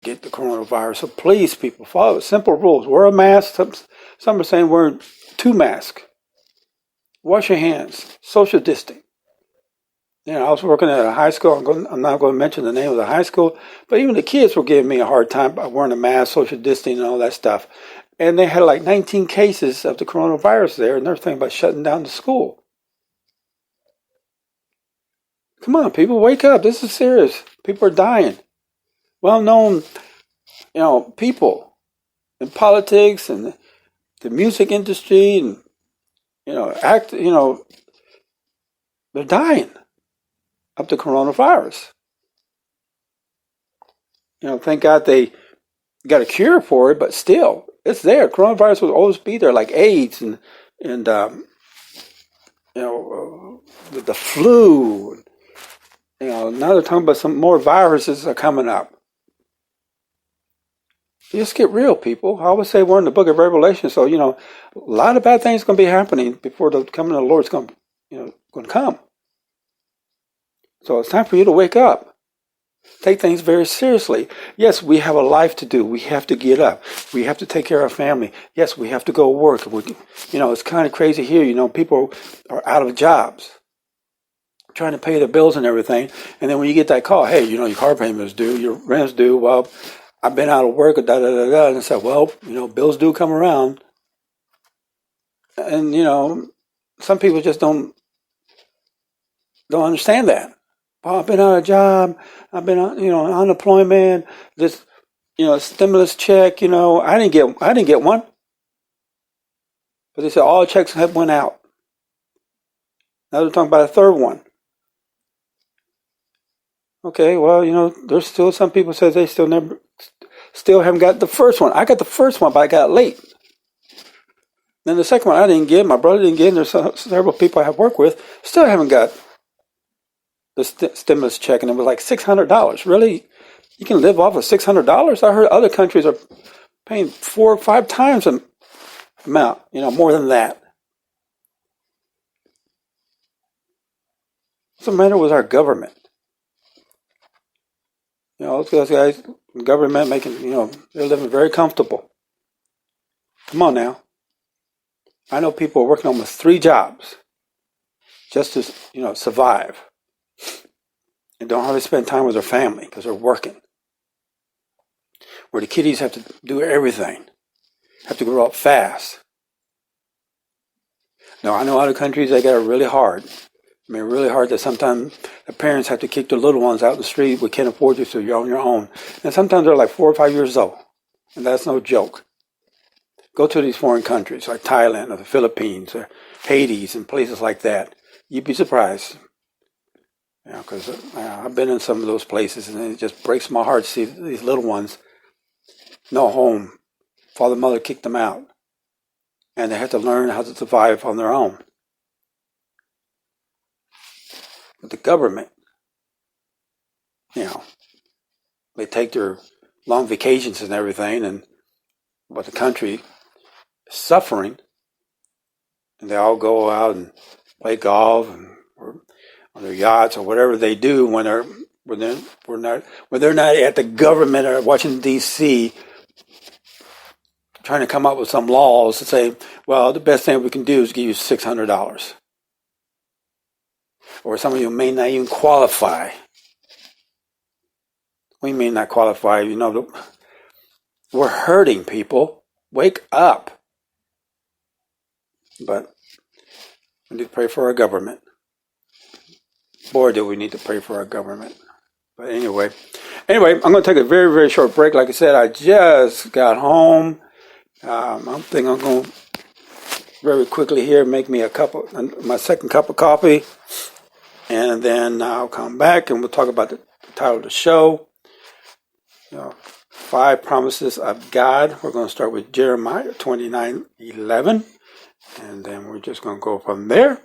get the coronavirus. So please, people, follow simple rules. Wear a mask. Some are saying wear 2 masks. Wash your hands. Social distancing. I was working at a high school. I'm not going to mention the name of the high school, but even the kids were giving me a hard time by wearing a mask, social distancing, and all that stuff. And they had like 19 cases of the coronavirus there, and they're thinking about shutting down the school. Come on, people, wake up. This is serious. People are dying. Well-known, people in politics and the music industry, and they're dying of the coronavirus. Thank God they got a cure for it, but still, it's there. Coronavirus will always be there, like AIDS and the flu. Now they're talking about some more viruses are coming up. Just get real, people. I always say we're in the book of Revelation, so a lot of bad things are going to be happening before the coming of the Lord's going to come. So it's time for you to wake up. Take things very seriously. Yes, we have a life to do. We have to get up. We have to take care of our family. Yes, we have to go work. It's kind of crazy here. People are out of jobs, trying to pay their bills and everything. And then when you get that call, hey, your car payment is due, your rent's due. Well, I've been out of work, and I said, well, bills do come around. And, some people just don't understand that. Well, I've been out of job. I've been on, unemployment. This, stimulus check. I didn't get one. But they said all checks have went out. Now they're talking about a third one. Okay, well, there's still some people say they still haven't got the first one. I got the first one, but I got it late. Then the second one I didn't get. My brother didn't get. And there's several people I have worked with still haven't got the stimulus check, and it was like $600. Really, you can live off of $600? I heard other countries are paying 4 or 5 times the amount. More than that. What's the matter with our government? Those guys, the government making, they're living very comfortable. Come on now. I know people are working almost 3 jobs just to, survive. And don't hardly spend time with their family because they're working. Where the kiddies have to do everything. Have to grow up fast. Now, I know other countries, they got it really hard. Really hard that sometimes the parents have to kick their little ones out in the street. We can't afford you, so you're on your own. And sometimes they're like 4 or 5 years old. And that's no joke. Go to these foreign countries like Thailand or the Philippines or Hades and places like that. You'd be surprised. Because I've been in some of those places, and it just breaks my heart to see these little ones, no home. Father and mother kicked them out. And they have to learn how to survive on their own. But the government, they take their long vacations and everything, but the country is suffering, and they all go out and play golf or on their yachts or whatever they do when they're not at the government or Washington D.C. trying to come up with some laws to say, well, the best thing we can do is give you $600. Or some of you may not even qualify. We may not qualify. We're hurting, people. Wake up. But we need to pray for our government. Boy, do we need to pray for our government. But anyway, I'm going to take a very, very short break. Like I said, I just got home. I'm thinking I'm going to very quickly here make me my second cup of coffee. And then I'll come back and we'll talk about the title of the show. 5 promises of God. We're going to start with Jeremiah 29:11. And then we're just going to go from there.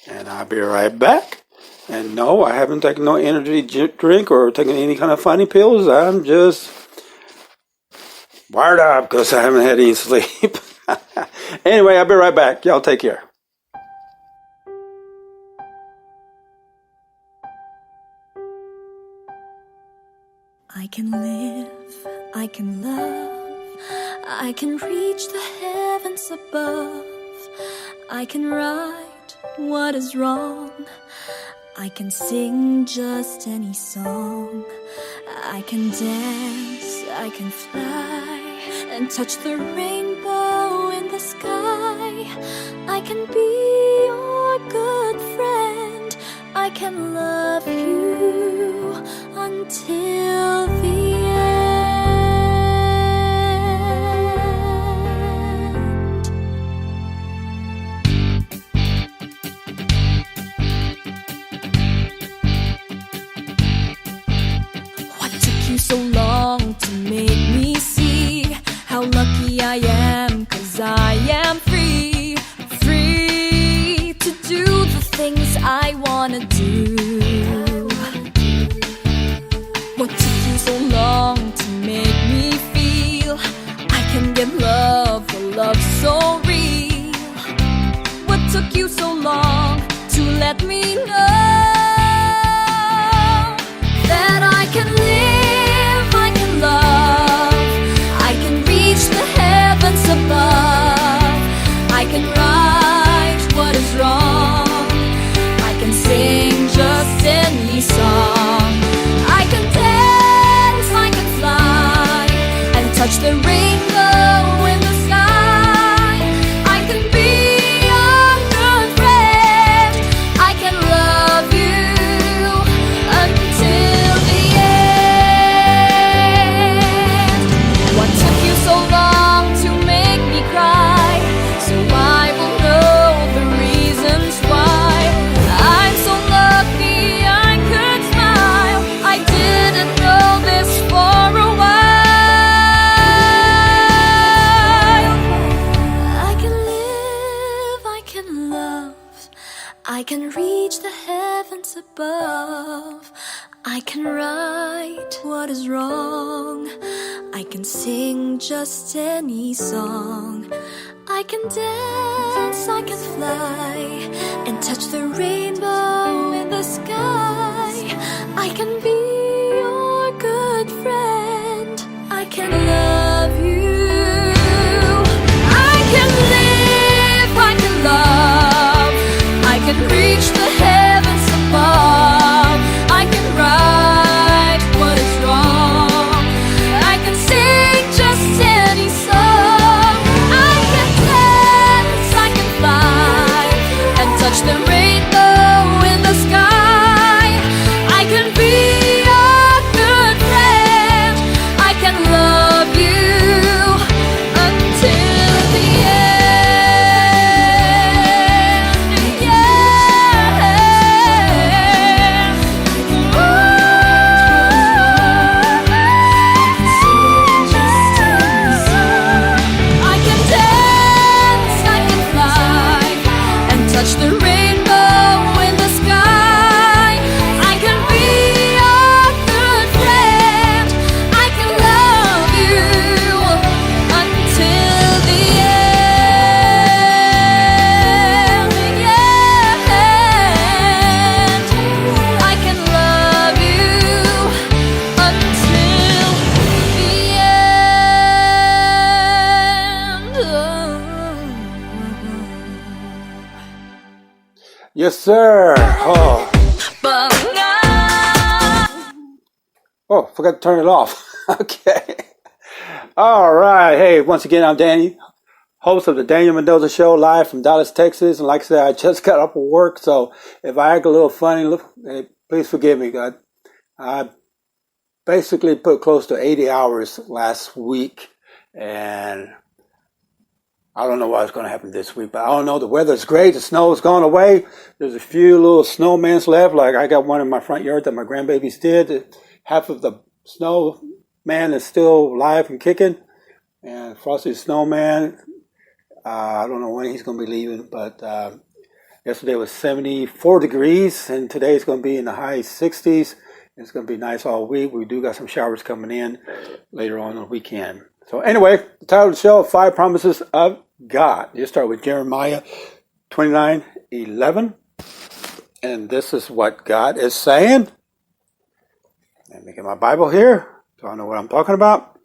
And I'll be right back. And no, I haven't taken no energy drink or taken any kind of funny pills. I'm just wired up because I haven't had any sleep. Anyway, I'll be right back. Y'all take care. I can live I can love, I can reach the heavens above, I can right what is wrong, I can sing just any song, I can dance, I can fly, and touch the rainbow in the sky. I can be your good friend, I can love you until the end. What took you so long to make me see how lucky I am? 'Cause I am free, free to do the things I wanna do. What took you so long to make me feel I can give love, a love so real? What took you so long to let me know that I can live, I can love, I can reach the heavens above, I can right what is wrong, I can sing just any song, I can dance, I can fly, and touch the rainbow in the sky. I can be your good friend, I can love you until the end. What took you so long to make me cry? So I will know the reasons why. I'm so lucky I could smile. I didn't know this for a while. I can live, I can love, I can reach the heavens above, I can right what is wrong, I can sing just any song, I can dance, I can fly, and touch the rainbow in the sky. I can be your good friend, I can love you. I can live, I can love, I can reach the heavens above, I can right what is wrong, I can sing just any song, I can dance, I can fly, and touch the rainbow in the sky. I can be your good friend, I can love you until the end. Yeah. I can dance, I can fly, and touch the rainbow in the sky. I can be your good friend, I can love you until the end. Yeah. I can love you until the end. Yes, sir. Oh, forgot to turn it off. Okay. All right. Hey, once again, I'm Danny, host of the Daniel Mendoza Show, live from Dallas, Texas. And like I said, I just got up from work, so if I act a little funny, please forgive me, God. I basically put close to 80 hours last week, and I don't know what's going to happen this week, but I don't know. The weather's great. The snow's gone away. There's a few little snowmans left. Like I got one in my front yard that my grandbabies did. Half of the snowman is still alive and kicking. And Frosty the Snowman, I don't know when he's going to be leaving, but yesterday was 74 degrees, and today it's going to be in the high 60s. It's going to be nice all week. We do got some showers coming in later on the weekend. So anyway, the title of the show, 5 Promises of God. You start with Jeremiah 29:11. And this is what God is saying. Let me get my Bible here so I know what I'm talking about.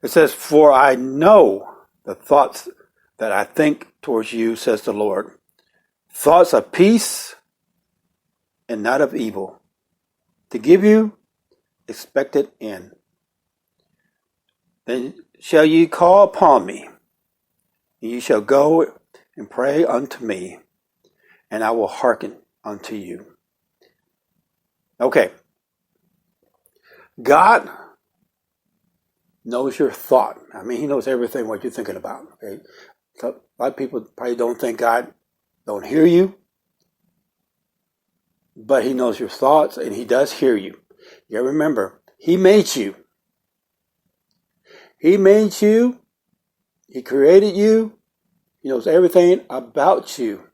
It says, "For I know the thoughts that I think towards you, says the Lord. Thoughts of peace and not of evil, to give you expected end. Then shall ye call upon me, and ye shall go and pray unto me, and I will hearken unto you." Okay. God knows your thought. I mean, he knows everything what you're thinking about. Okay. So a lot of people probably don't think God don't hear you, but he knows your thoughts, and he does hear you. You gotta remember, he made you. He made you. He created you. He knows everything about you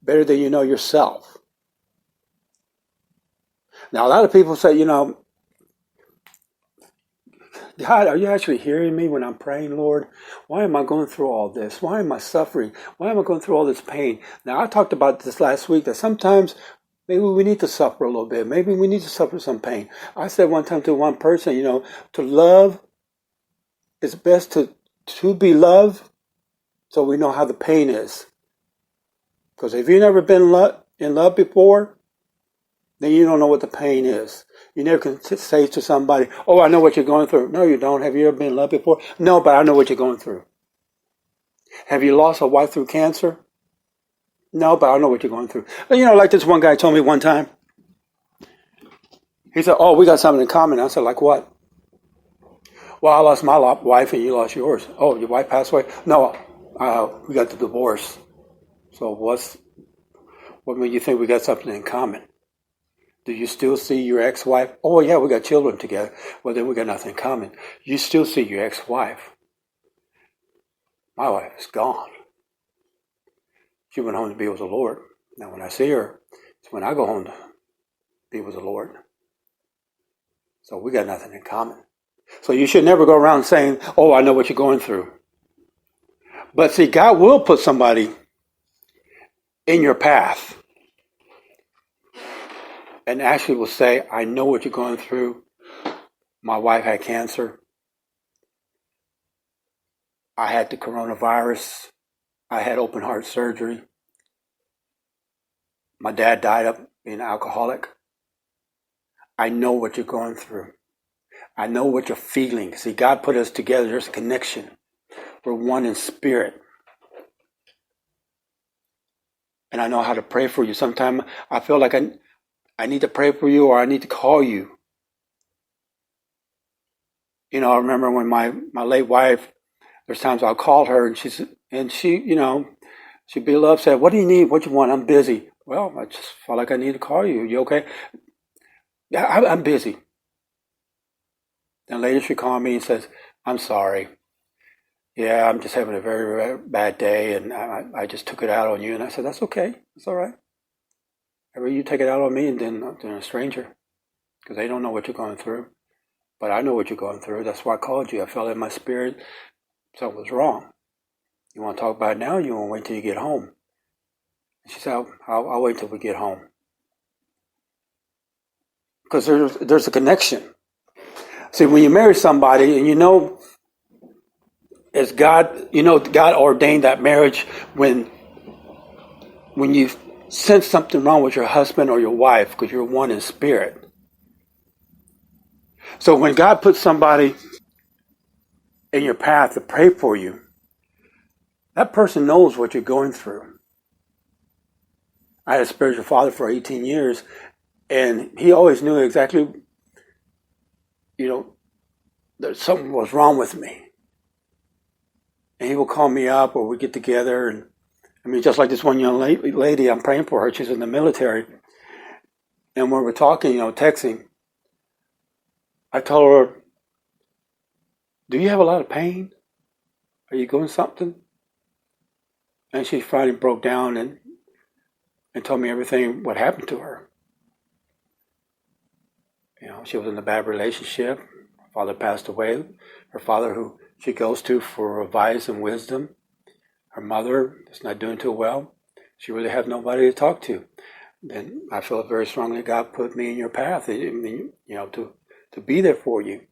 better than you know yourself. Now, a lot of people say, God, are you actually hearing me when I'm praying, Lord? Why am I going through all this? Why am I suffering? Why am I going through all this pain? Now, I talked about this last week, that sometimes maybe we need to suffer a little bit. Maybe we need to suffer some pain. I said one time to one person, to love, it's best to be loved so we know how the pain is. Because if you've never been in love before, then you don't know what the pain is. You never can say to somebody, "Oh, I know what you're going through." No, you don't. Have you ever been in love before? No, but I know what you're going through. Have you lost a wife through cancer? No, but I know what you're going through. Like this one guy told me one time. He said, "Oh, we got something in common." I said, "Like what?" "Well, I lost my wife and you lost yours." "Oh, your wife passed away?" "No, we got the divorce." "So what made you think we got something in common? Do you still see your ex-wife?" "Oh, yeah, we got children together." "Well, then we got nothing in common. You still see your ex-wife." "My wife is gone. She went home to be with the Lord. Now, when I see her, it's when I go home to be with the Lord. So we got nothing in common." So you should never go around saying, "Oh, I know what you're going through." But see, God will put somebody in your path and actually will say, "I know what you're going through. My wife had cancer. I had the coronavirus. I had open heart surgery. My dad died of being an alcoholic. I know what you're going through. I know what you're feeling." See, God put us together. There's a connection. We're one in spirit. And I know how to pray for you. Sometimes I feel like I need to pray for you, or I need to call you. I remember when my late wife, there's times I'll call her and she'd be a little upset. "What do you need? What do you want?" "I'm busy." "Well, I just felt like I need to call you. You okay?" "Yeah, I'm busy." Then later she called me and says, "I'm sorry. Yeah, I'm just having a very, very bad day, and I just took it out on you." And I said, "That's okay. It's all right. Ever you take it out on me and then a stranger, because they don't know what you're going through. But I know what you're going through. That's why I called you. I felt in my spirit something was wrong. You want to talk about it now, or you want to wait till you get home?" And she said, I'll wait till we get home. Because there's a connection. See, when you marry somebody and it's God, God ordained that marriage when you sense something wrong with your husband or your wife, because you're one in spirit. So when God puts somebody in your path to pray for you, that person knows what you're going through. I had a spiritual father for 18 years, and he always knew exactly, that something was wrong with me. And he would call me up, or we'd get together, and just like this one young lady, I'm praying for her. She's in the military. And when we're talking, texting, I told her, "Do you have a lot of pain? Are you going something?" And she finally broke down and told me everything what happened to her. She was in a bad relationship. Her father passed away. Her father, who she goes to for advice and wisdom. Her mother is not doing too well. She really has nobody to talk to. And I feel very strongly God put me in your path, to be there for you.